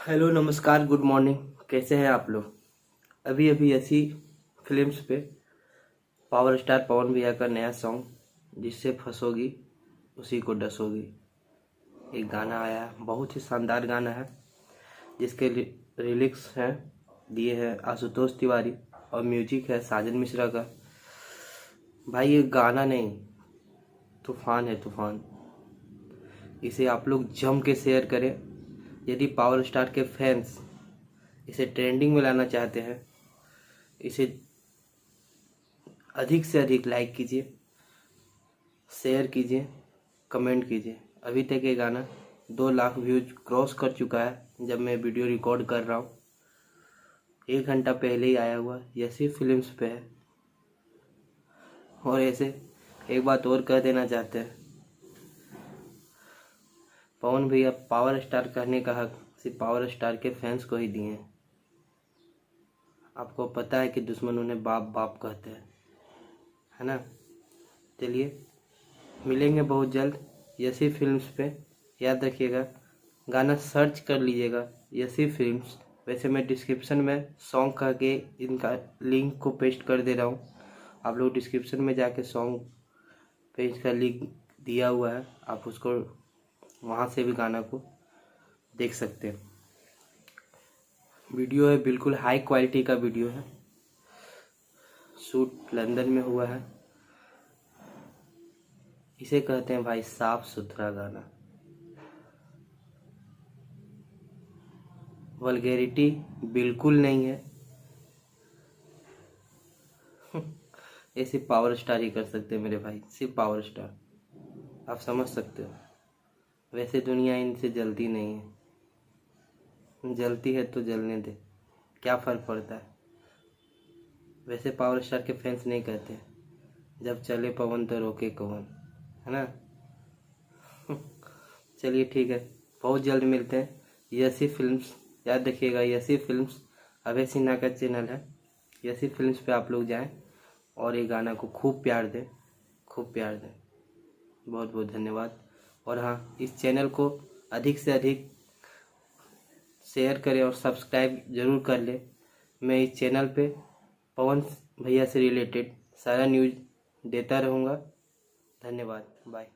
Hello, नमस्कार, good morning. कैसे हैं आप लोग? अभी अभी ऐसी फिल्म्स पे पावर स्टार पवन भैया का नया सॉन्ग जिससे फंसोगी उसी को डसोगी एक गाना आया है। बहुत ही शानदार गाना है जिसके लिरिक्स हैं दिए हैं आशुतोष तिवारी और म्यूजिक है साजन मिश्रा का। भाई ये गाना नहीं, तूफान है तूफान। इसे आप लोग जम के शेयर करें। यदि पावर स्टार के फैंस इसे ट्रेंडिंग में लाना चाहते हैं, इसे अधिक से अधिक लाइक कीजिए, शेयर कीजिए, कमेंट कीजिए। अभी तक ये गाना 2 लाख व्यूज क्रॉस कर चुका है जब मैं वीडियो रिकॉर्ड कर रहा हूँ। 1 घंटा पहले ही आया हुआ यसी फिल्म्स पे है। और ऐसे एक बात और कह देना चाहते हैं, पवन भैया पावर स्टार कहने का हक सिर्फ पावर स्टार के फैंस को ही दिए हैं। आपको पता है कि दुश्मन उन्हें बाप बाप कहते हैं, है ना? चलिए मिलेंगे बहुत जल्द यसी फिल्म्स पे। याद रखिएगा, गाना सर्च कर लीजिएगा यसी फिल्म्स। वैसे मैं डिस्क्रिप्शन में सॉन्ग कह के इनका लिंक को पेस्ट कर दे रहा हूँ। आप लोग डिस्क्रिप्शन में जाके सॉन्ग पे इसका लिंक दिया हुआ है, आप उसको वहाँ से भी गाना को देख सकते हैं। वीडियो है बिल्कुल हाई क्वालिटी का वीडियो है, शूट लंदन में हुआ है। इसे कहते हैं भाई साफ सुथरा गाना। वल्गैरिटी बिल्कुल नहीं है। ये सिर्फ पावर स्टार ही कर सकते हैं मेरे भाई, सिर्फ पावर स्टार। आप समझ सकते हो। वैसे दुनिया इनसे जलती नहीं है, जलती है तो जलने दे, क्या फ़र्क पड़ता है। वैसे पावर स्टार के फैंस नहीं कहते जब चले पवन तो रोके कौन, है ना? चलिए ठीक है, बहुत जल्द मिलते हैं यसी फिल्म्स। याद रखिएगा यसी फिल्म्स अभय सिन्हा का चैनल है। यसी फिल्म्स पे आप लोग जाएं और ये गाना को खूब प्यार दें, खूब प्यार दें। बहुत बहुत धन्यवाद। और हाँ, इस चैनल को अधिक से अधिक शेयर करें और सब्सक्राइब ज़रूर कर लें। मैं इस चैनल पे पवन भैया से रिलेटेड सारा न्यूज़ देता रहूँगा। धन्यवाद, बाय।